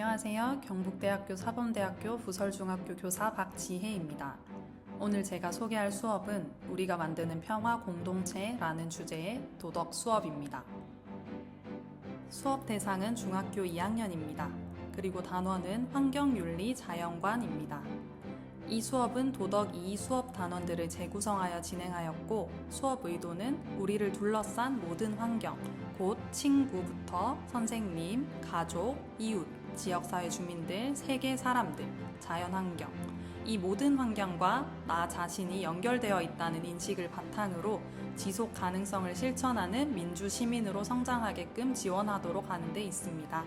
안녕하세요. 경북대학교 사범대학교 부설중학교 교사 박지혜입니다. 오늘 제가 소개할 수업은 우리가 만드는 평화 공동체라는 주제의 도덕 수업입니다. 수업 대상은 중학교 2학년입니다. 그리고 단원은 환경윤리 자연관입니다. 이 수업은 도덕 2 수업 단원들을 재구성하여 진행하였고, 수업 의도는 우리를 둘러싼 모든 환경, 곧 친구부터 선생님, 가족, 이웃, 지역사회 주민들, 세계 사람들, 자연환경, 이 모든 환경과 나 자신이 연결되어 있다는 인식을 바탕으로 지속 가능성을 실천하는 민주 시민으로 성장하게끔 지원하도록 하는 데 있습니다.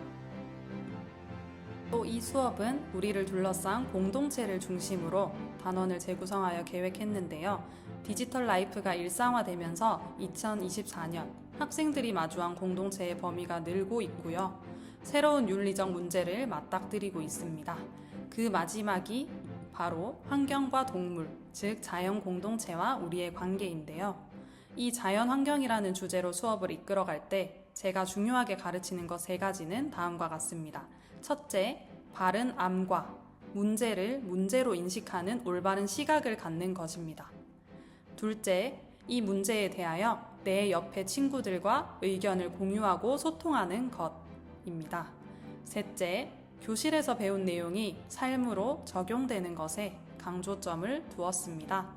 또 이 수업은 우리를 둘러싼 공동체를 중심으로 단원을 재구성하여 계획했는데요. 디지털 라이프가 일상화되면서 2024년 학생들이 마주한 공동체의 범위가 늘고 있고요. 새로운 윤리적 문제를 맞닥뜨리고 있습니다. 그 마지막이 바로 환경과 동물, 즉 자연 공동체와 우리의 관계인데요. 이 자연 환경이라는 주제로 수업을 이끌어갈 때 제가 중요하게 가르치는 것 3가지는 다음과 같습니다. 첫째, 바른 암과 문제를 문제로 인식하는 올바른 시각을 갖는 것입니다. 둘째, 이 문제에 대하여 내 옆에 친구들과 의견을 공유하고 소통하는 것입니다. 셋째, 교실에서 배운 내용이 삶으로 적용되는 것에 강조점을 두었습니다.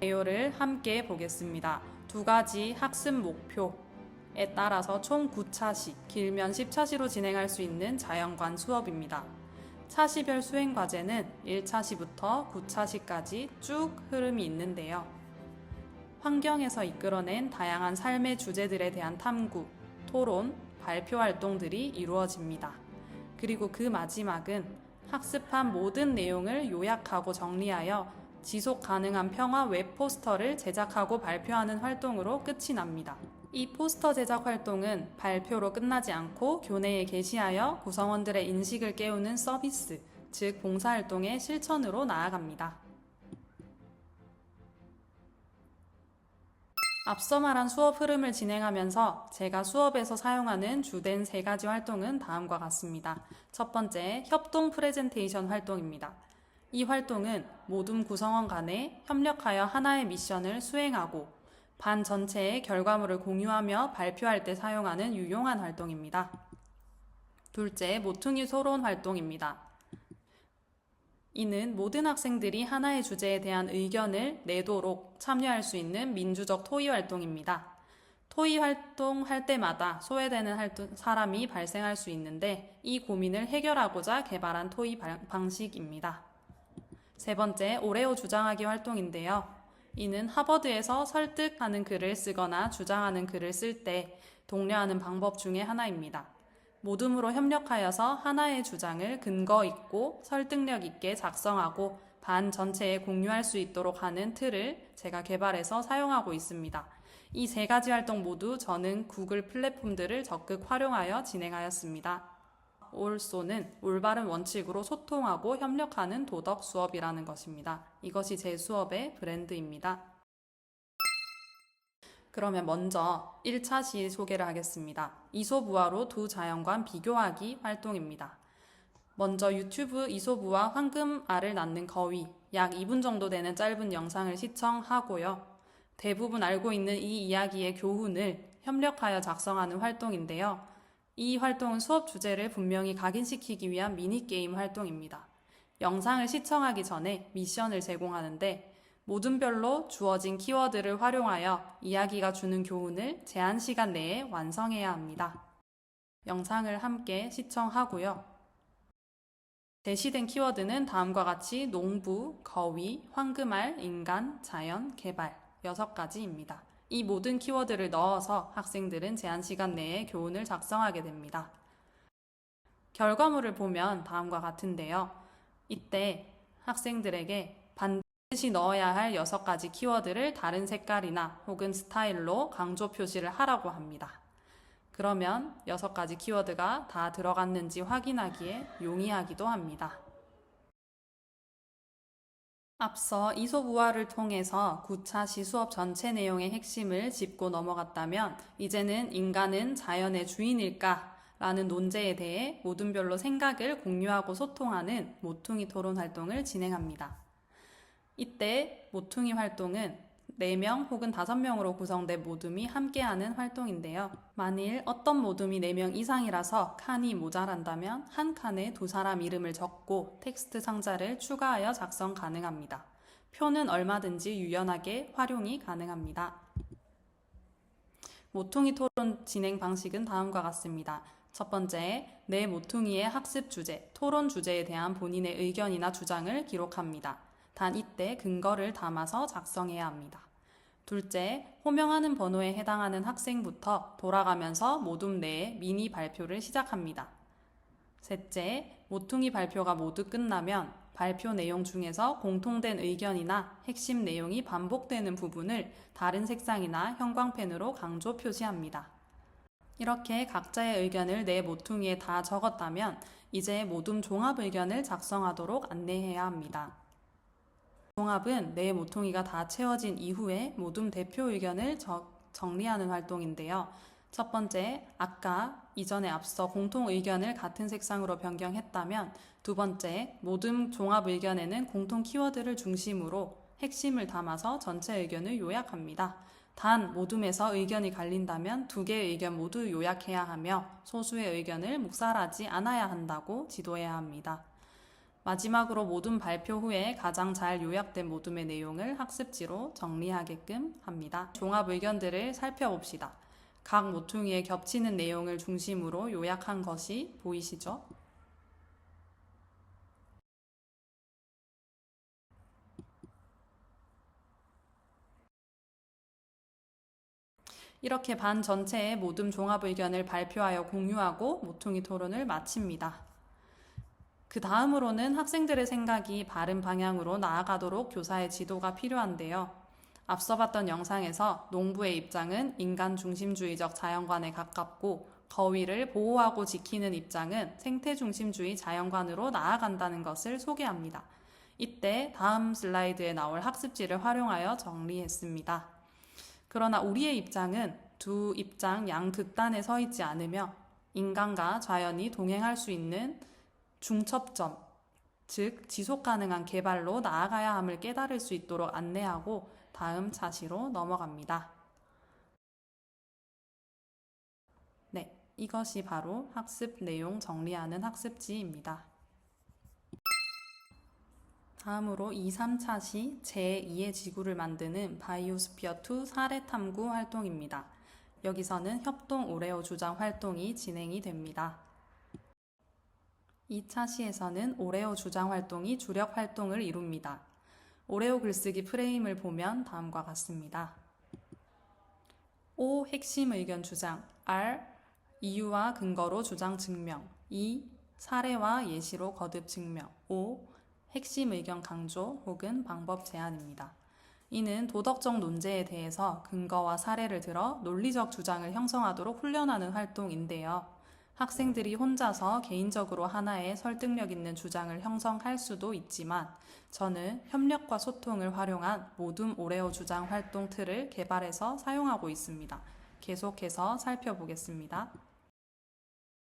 내용을 함께 보겠습니다. 2가지 학습 목표에 따라서 총 9차시, 길면 10차시로 진행할 수 있는 자연관 수업입니다. 차시별 수행 과제는 1차시부터 9차시까지 쭉 흐름이 있는데요. 환경에서 이끌어낸 다양한 삶의 주제들에 대한 탐구, 토론, 발표 활동들이 이루어집니다. 그리고 그 마지막은 학습한 모든 내용을 요약하고 정리하여 지속 가능한 평화 웹 포스터를 제작하고 발표하는 활동으로 끝이 납니다. 이 포스터 제작 활동은 발표로 끝나지 않고 교내에 게시하여 구성원들의 인식을 깨우는 서비스, 즉 봉사활동의 실천으로 나아갑니다. 앞서 말한 수업 흐름을 진행하면서 제가 수업에서 사용하는 주된 3가지 활동은 다음과 같습니다. 첫 번째, 협동 프레젠테이션 활동입니다. 이 활동은 모든 구성원 간에 협력하여 하나의 미션을 수행하고 반 전체의 결과물을 공유하며 발표할 때 사용하는 유용한 활동입니다. 둘째, 모퉁이 토론 활동입니다. 이는 모든 학생들이 하나의 주제에 대한 의견을 내도록 참여할 수 있는 민주적 토의 활동입니다. 토의 활동할 때마다 소외되는 사람이 발생할 수 있는데 이 고민을 해결하고자 개발한 토의 방식입니다. 세 번째, 오레오 주장하기 활동인데요. 이는 하버드에서 설득하는 글을 쓰거나 주장하는 글을 쓸 때 독려하는 방법 중에 하나입니다. 모둠으로 협력하여서 하나의 주장을 근거 있고 설득력 있게 작성하고 반 전체에 공유할 수 있도록 하는 틀을 제가 개발해서 사용하고 있습니다. 이 3가지 활동 모두 저는 구글 플랫폼들을 적극 활용하여 진행하였습니다. 올소는 올바른 원칙으로 소통하고 협력하는 도덕 수업이라는 것입니다. 이것이 제 수업의 브랜드입니다. 그러면 먼저 1차시 소개를 하겠습니다. 이솝우화로 두 자연관 비교하기 활동입니다. 먼저 유튜브 이솝우화 황금알을 낳는 거위 약 2분 정도 되는 짧은 영상을 시청하고요. 대부분 알고 있는 이 이야기의 교훈을 협력하여 작성하는 활동인데요. 이 활동은 수업 주제를 분명히 각인시키기 위한 미니게임 활동입니다. 영상을 시청하기 전에 미션을 제공하는데 모둠별로 주어진 키워드를 활용하여 이야기가 주는 교훈을 제한 시간 내에 완성해야 합니다. 영상을 함께 시청하고요. 제시된 키워드는 다음과 같이 농부, 거위, 황금알, 인간, 자연, 개발 6가지입니다. 이 모든 키워드를 넣어서 학생들은 제한 시간 내에 교훈을 작성하게 됩니다. 결과물을 보면 다음과 같은데요. 이때 학생들에게 반드시 넣어야 할 6가지 키워드를 다른 색깔이나 혹은 스타일로 강조 표시를 하라고 합니다. 그러면 6가지 키워드가 다 들어갔는지 확인하기에 용이하기도 합니다. 앞서 이솝우화를 통해서 9차시 수업 전체 내용의 핵심을 짚고 넘어갔다면 이제는 인간은 자연의 주인일까? 라는 논제에 대해 모둠별로 생각을 공유하고 소통하는 모퉁이 토론 활동을 진행합니다. 이때 모퉁이 활동은 4명 혹은 5명으로 구성된 모둠이 함께하는 활동인데요. 만일 어떤 모둠이 4명 이상이라서 칸이 모자란다면 한 칸에 2사람 이름을 적고 텍스트 상자를 추가하여 작성 가능합니다. 표는 얼마든지 유연하게 활용이 가능합니다. 모퉁이 토론 진행 방식은 다음과 같습니다. 첫 번째, 내 모퉁이의 학습 주제, 토론 주제에 대한 본인의 의견이나 주장을 기록합니다. 단 이때 근거를 담아서 작성해야 합니다. 둘째, 호명하는 번호에 해당하는 학생부터 돌아가면서 모둠 내에 미니 발표를 시작합니다. 셋째, 모퉁이 발표가 모두 끝나면 발표 내용 중에서 공통된 의견이나 핵심 내용이 반복되는 부분을 다른 색상이나 형광펜으로 강조 표시합니다. 이렇게 각자의 의견을 내 모퉁이에 다 적었다면 이제 모둠 종합 의견을 작성하도록 안내해야 합니다. 종합은 내 모퉁이가 다 채워진 이후에 모둠 대표 의견을 정리하는 활동인데요. 첫 번째, 아까 이전에 앞서 공통 의견을 같은 색상으로 변경했다면 두 번째, 모둠 종합 의견에는 공통 키워드를 중심으로 핵심을 담아서 전체 의견을 요약합니다. 단, 모둠에서 의견이 갈린다면 2개의 의견 모두 요약해야 하며 소수의 의견을 묵살하지 않아야 한다고 지도해야 합니다. 마지막으로 모둠 발표 후에 가장 잘 요약된 모둠의 내용을 학습지로 정리하게끔 합니다. 종합 의견들을 살펴봅시다. 각 모퉁이에 겹치는 내용을 중심으로 요약한 것이 보이시죠? 이렇게 반 전체의 모둠 종합 의견을 발표하여 공유하고 모퉁이 토론을 마칩니다. 그 다음으로는 학생들의 생각이 바른 방향으로 나아가도록 교사의 지도가 필요한데요. 앞서 봤던 영상에서 농부의 입장은 인간 중심주의적 자연관에 가깝고 거위를 보호하고 지키는 입장은 생태 중심주의 자연관으로 나아간다는 것을 소개합니다. 이때 다음 슬라이드에 나올 학습지를 활용하여 정리했습니다. 그러나 우리의 입장은 두 입장 양극단에 서 있지 않으며 인간과 자연이 동행할 수 있는 중첩점, 즉 지속 가능한 개발로 나아가야 함을 깨달을 수 있도록 안내하고 다음 차시로 넘어갑니다. 네, 이것이 바로 학습 내용 정리하는 학습지입니다. 다음으로 2, 3차시 제2의 지구를 만드는 바이오스피어2 사례 탐구 활동입니다. 여기서는 협동 오레오 주장 활동이 진행이 됩니다. 2차 시에서는 오레오 주장 활동이 주력 활동을 이룹니다. 오레오 글쓰기 프레임을 보면 다음과 같습니다. O. 핵심 의견 주장. R. 이유와 근거로 주장 증명. E. 사례와 예시로 거듭 증명. O. 핵심 의견 강조 혹은 방법 제안입니다. 이는 도덕적 논제에 대해서 근거와 사례를 들어 논리적 주장을 형성하도록 훈련하는 활동인데요. 학생들이 혼자서 개인적으로 하나의 설득력 있는 주장을 형성할 수도 있지만 저는 협력과 소통을 활용한 모둠 오레오 주장 활동 틀을 개발해서 사용하고 있습니다. 계속해서 살펴보겠습니다.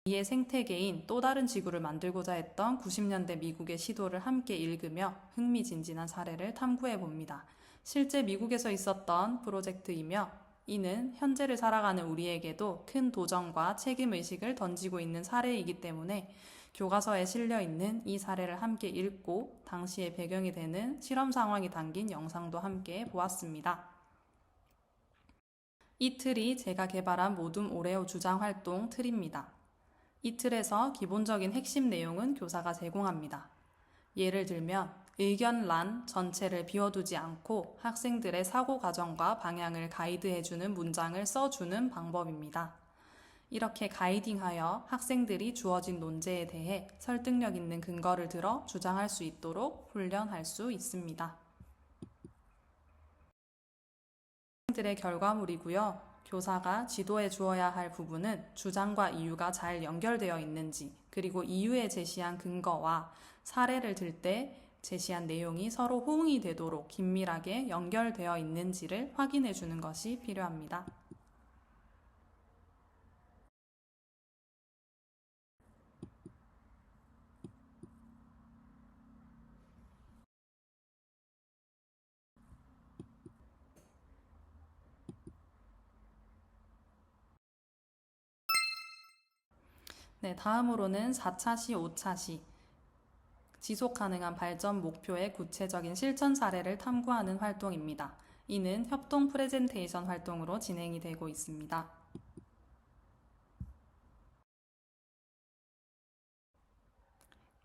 이에 생태계인 또 다른 지구를 만들고자 했던 90년대 미국의 시도를 함께 읽으며 흥미진진한 사례를 탐구해 봅니다. 실제 미국에서 있었던 프로젝트이며 이는 현재를 살아가는 우리에게도 큰 도전과 책임의식을 던지고 있는 사례이기 때문에 교과서에 실려있는 이 사례를 함께 읽고 당시의 배경이 되는 실험 상황이 담긴 영상도 함께 보았습니다. 이 틀이 제가 개발한 모둠 오레오 주장 활동 틀입니다. 이 틀에서 기본적인 핵심 내용은 교사가 제공합니다. 예를 들면 의견란 전체를 비워두지 않고 학생들의 사고 과정과 방향을 가이드해주는 문장을 써주는 방법입니다. 이렇게 가이딩하여 학생들이 주어진 논제에 대해 설득력 있는 근거를 들어 주장할 수 있도록 훈련할 수 있습니다. 학생들의 결과물이고요. 교사가 지도해 주어야 할 부분은 주장과 이유가 잘 연결되어 있는지, 그리고 이유에 제시한 근거와 사례를 들 때 제시한 내용이 서로 호응이 되도록 긴밀하게 연결되어 있는지를 확인해 주는 것이 필요합니다. 네, 다음으로는 4차시, 5차시 지속 가능한 발전 목표의 구체적인 실천 사례를 탐구하는 활동입니다. 이는 협동 프레젠테이션 활동으로 진행이 되고 있습니다.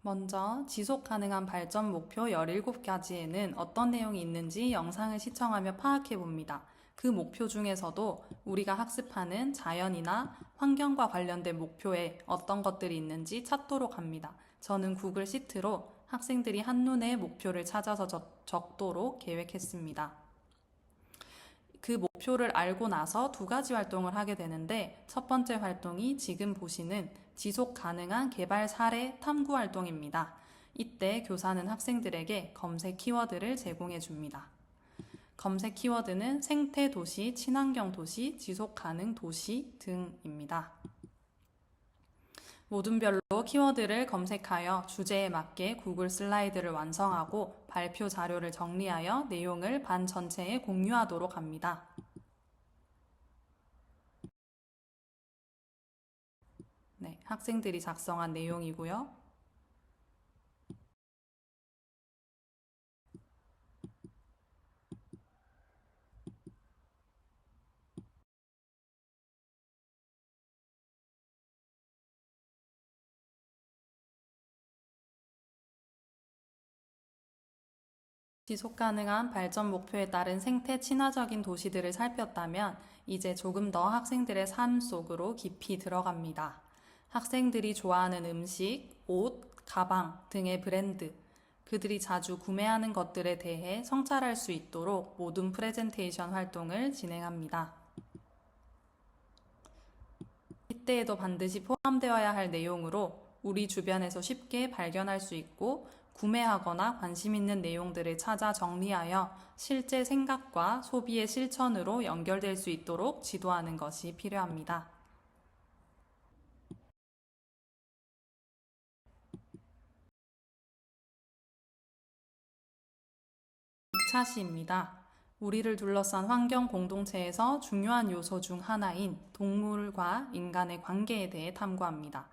먼저 지속 가능한 발전 목표 17가지에는 어떤 내용이 있는지 영상을 시청하며 파악해 봅니다. 그 목표 중에서도 우리가 학습하는 자연이나 환경과 관련된 목표에 어떤 것들이 있는지 찾도록 합니다. 저는 구글 시트로 학생들이 한눈에 목표를 찾아서 적도록 계획했습니다. 그 목표를 알고 나서 2가지 활동을 하게 되는데, 첫 번째 활동이 지금 보시는 지속 가능한 개발 사례 탐구 활동입니다. 이때 교사는 학생들에게 검색 키워드를 제공해 줍니다. 검색 키워드는 생태 도시, 친환경 도시, 지속 가능 도시 등입니다. 모둠별로 키워드를 검색하여 주제에 맞게 구글 슬라이드를 완성하고 발표 자료를 정리하여 내용을 반 전체에 공유하도록 합니다. 네, 학생들이 작성한 내용이고요. 지속 가능한 발전 목표에 따른 생태 친화적인 도시들을 살폈다면, 이제 조금 더 학생들의 삶 속으로 깊이 들어갑니다. 학생들이 좋아하는 음식, 옷, 가방 등의 브랜드, 그들이 자주 구매하는 것들에 대해 성찰할 수 있도록 모둠 프레젠테이션 활동을 진행합니다. 이때에도 반드시 포함되어야 할 내용으로 우리 주변에서 쉽게 발견할 수 있고 구매하거나 관심 있는 내용들을 찾아 정리하여 실제 생각과 소비의 실천으로 연결될 수 있도록 지도하는 것이 필요합니다. 6차시입니다. 우리를 둘러싼 환경 공동체에서 중요한 요소 중 하나인 동물과 인간의 관계에 대해 탐구합니다.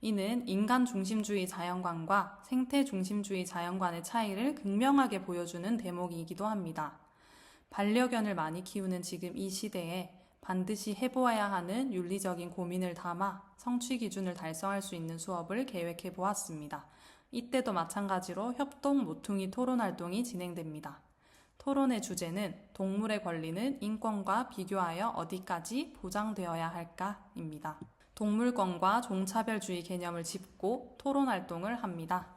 이는 인간 중심주의 자연관과 생태 중심주의 자연관의 차이를 극명하게 보여주는 대목이기도 합니다. 반려견을 많이 키우는 지금 이 시대에 반드시 해보아야 하는 윤리적인 고민을 담아 성취 기준을 달성할 수 있는 수업을 계획해 보았습니다. 이때도 마찬가지로 협동 모퉁이 토론 활동이 진행됩니다. 토론의 주제는 동물의 권리는 인권과 비교하여 어디까지 보장되어야 할까입니다. 동물권과 종차별주의 개념을 짚고 토론 활동을 합니다.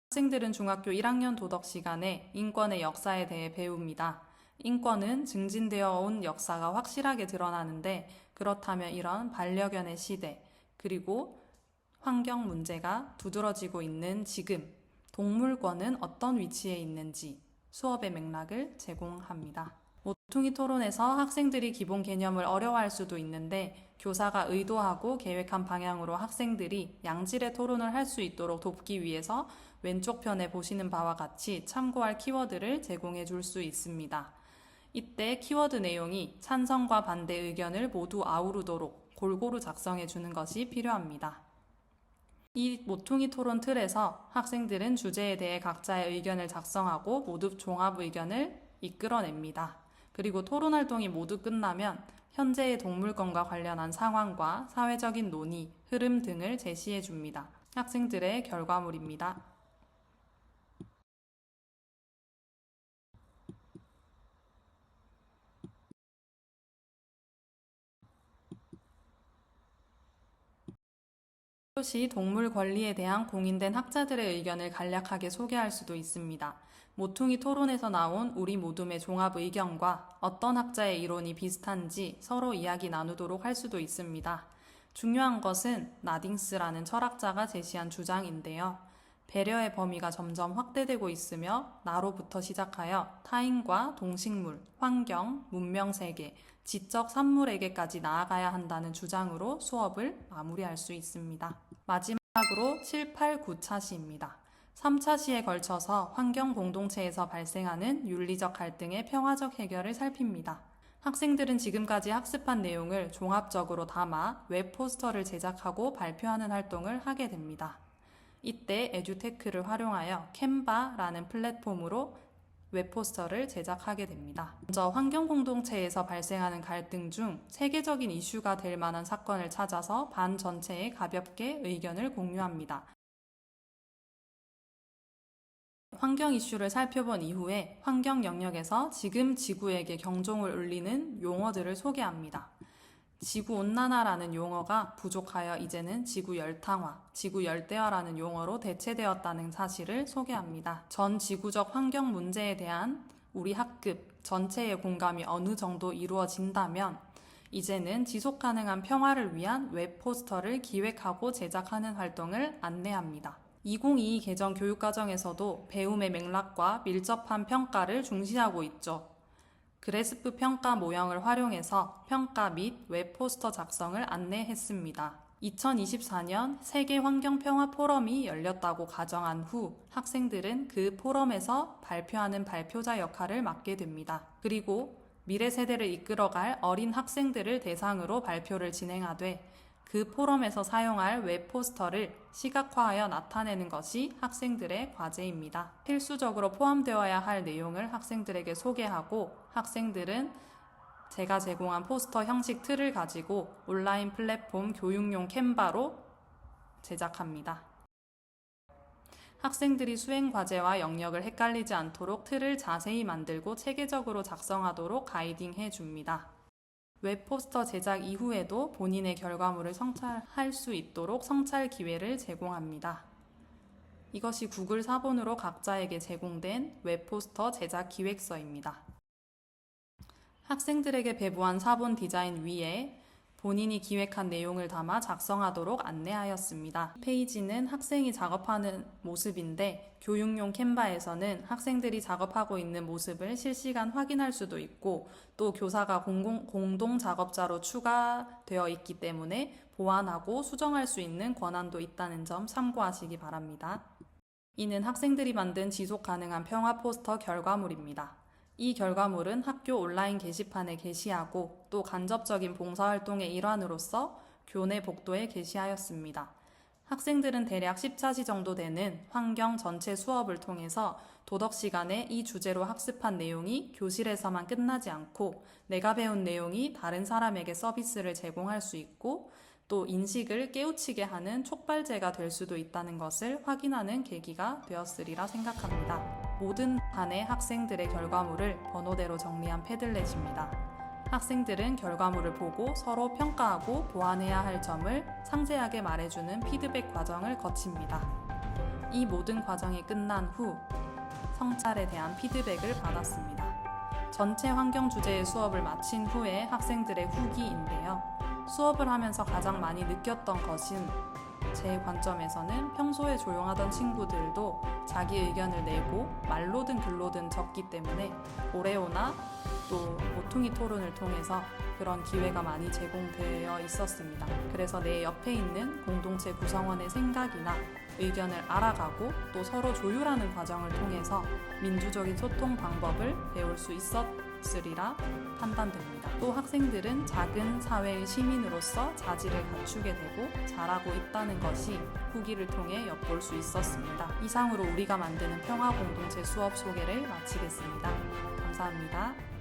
학생들은 중학교 1학년 도덕 시간에 인권의 역사에 대해 배웁니다. 인권은 증진되어 온 역사가 확실하게 드러나는데, 그렇다면 이런 반려견의 시대, 그리고 환경 문제가 두드러지고 있는 지금, 동물권은 어떤 위치에 있는지 수업의 맥락을 제공합니다. 모퉁이 토론에서 학생들이 기본 개념을 어려워할 수도 있는데, 교사가 의도하고 계획한 방향으로 학생들이 양질의 토론을 할 수 있도록 돕기 위해서 왼쪽 편에 보시는 바와 같이 참고할 키워드를 제공해 줄 수 있습니다. 이때 키워드 내용이 찬성과 반대 의견을 모두 아우르도록 골고루 작성해 주는 것이 필요합니다. 이 모퉁이 토론 틀에서 학생들은 주제에 대해 각자의 의견을 작성하고 모두 종합 의견을 이끌어냅니다. 그리고 토론 활동이 모두 끝나면 현재의 동물권과 관련한 상황과 사회적인 논의, 흐름 등을 제시해 줍니다. 학생들의 결과물입니다. 시 동물 권리에 대한 공인된 학자들의 의견을 간략하게 소개할 수도 있습니다. 모퉁이 토론에서 나온 우리 모둠의 종합 의견과 어떤 학자의 이론이 비슷한지 서로 이야기 나누도록 할 수도 있습니다. 중요한 것은 나딩스라는 철학자가 제시한 주장인데요. 배려의 범위가 점점 확대되고 있으며 나로부터 시작하여 타인과 동식물, 환경, 문명세계, 지적 산물에게까지 나아가야 한다는 주장으로 수업을 마무리할 수 있습니다. 마지막으로 7, 8, 9차시입니다. 3차시에 걸쳐서 환경 공동체에서 발생하는 윤리적 갈등의 평화적 해결을 살핍니다. 학생들은 지금까지 학습한 내용을 종합적으로 담아 웹 포스터를 제작하고 발표하는 활동을 하게 됩니다. 이때 에듀테크를 활용하여 캔바라는 플랫폼으로 웹 포스터를 제작하게 됩니다. 먼저 환경 공동체에서 발생하는 갈등 중 세계적인 이슈가 될 만한 사건을 찾아서 반 전체에 가볍게 의견을 공유합니다. 환경 이슈를 살펴본 이후에 환경 영역에서 지금 지구에게 경종을 울리는 용어들을 소개합니다. 지구온난화라는 용어가 부족하여 이제는 지구열탕화, 지구열대화라는 용어로 대체되었다는 사실을 소개합니다. 전 지구적 환경 문제에 대한 우리 학급 전체의 공감이 어느 정도 이루어진다면 이제는 지속가능한 평화를 위한 웹 포스터를 기획하고 제작하는 활동을 안내합니다. 2022 개정 교육과정에서도 배움의 맥락과 밀접한 평가를 중시하고 있죠. 그래스프 평가 모형을 활용해서 평가 및 웹 포스터 작성을 안내했습니다. 2024년 세계환경평화 포럼이 열렸다고 가정한 후 학생들은 그 포럼에서 발표하는 발표자 역할을 맡게 됩니다. 그리고 미래 세대를 이끌어갈 어린 학생들을 대상으로 발표를 진행하되 그 포럼에서 사용할 웹 포스터를 시각화하여 나타내는 것이 학생들의 과제입니다. 필수적으로 포함되어야 할 내용을 학생들에게 소개하고 학생들은 제가 제공한 포스터 형식 틀을 가지고 온라인 플랫폼 교육용 캔바로 제작합니다. 학생들이 수행 과제와 영역을 헷갈리지 않도록 틀을 자세히 만들고 체계적으로 작성하도록 가이딩해 줍니다. 웹 포스터 제작 이후에도 본인의 결과물을 성찰할 수 있도록 성찰 기회를 제공합니다. 이것이 구글 사본으로 각자에게 제공된 웹 포스터 제작 기획서입니다. 학생들에게 배부한 사본 디자인 위에 본인이 기획한 내용을 담아 작성하도록 안내하였습니다. 페이지는 학생이 작업하는 모습인데 교육용 캔바에서는 학생들이 작업하고 있는 모습을 실시간 확인할 수도 있고 또 교사가 공동 작업자로 추가되어 있기 때문에 보완하고 수정할 수 있는 권한도 있다는 점 참고하시기 바랍니다. 이는 학생들이 만든 지속 가능한 평화 포스터 결과물입니다. 이 결과물은 학교 온라인 게시판에 게시하고 또 간접적인 봉사활동의 일환으로서 교내 복도에 게시하였습니다. 학생들은 대략 10차시 정도 되는 환경 전체 수업을 통해서 도덕 시간에 이 주제로 학습한 내용이 교실에서만 끝나지 않고 내가 배운 내용이 다른 사람에게 서비스를 제공할 수 있고 또 인식을 깨우치게 하는 촉발제가 될 수도 있다는 것을 확인하는 계기가 되었으리라 생각합니다. 모든 반의 학생들의 결과물을 번호대로 정리한 패들렛입니다. 학생들은 결과물을 보고 서로 평가하고 보완해야 할 점을 상세하게 말해주는 피드백 과정을 거칩니다. 이 모든 과정이 끝난 후 성찰에 대한 피드백을 받았습니다. 전체 환경 주제의 수업을 마친 후에 학생들의 후기인데요. 수업을 하면서 가장 많이 느꼈던 것은 제 관점에서는 평소에 조용하던 친구들도 자기 의견을 내고 말로든 글로든 적기 때문에 오레오나 또 모퉁이 토론을 통해서 그런 기회가 많이 제공되어 있었습니다. 그래서 내 옆에 있는 공동체 구성원의 생각이나 의견을 알아가고 또 서로 조율하는 과정을 통해서 민주적인 소통 방법을 배울 수 있었으리라 판단됩니다. 또 학생들은 작은 사회의 시민으로서 자질을 갖추게 되고 잘하고 있다는 것이 후기를 통해 엿볼 수 있었습니다. 이상으로 우리가 만드는 평화 공동체 수업 소개를 마치겠습니다. 감사합니다.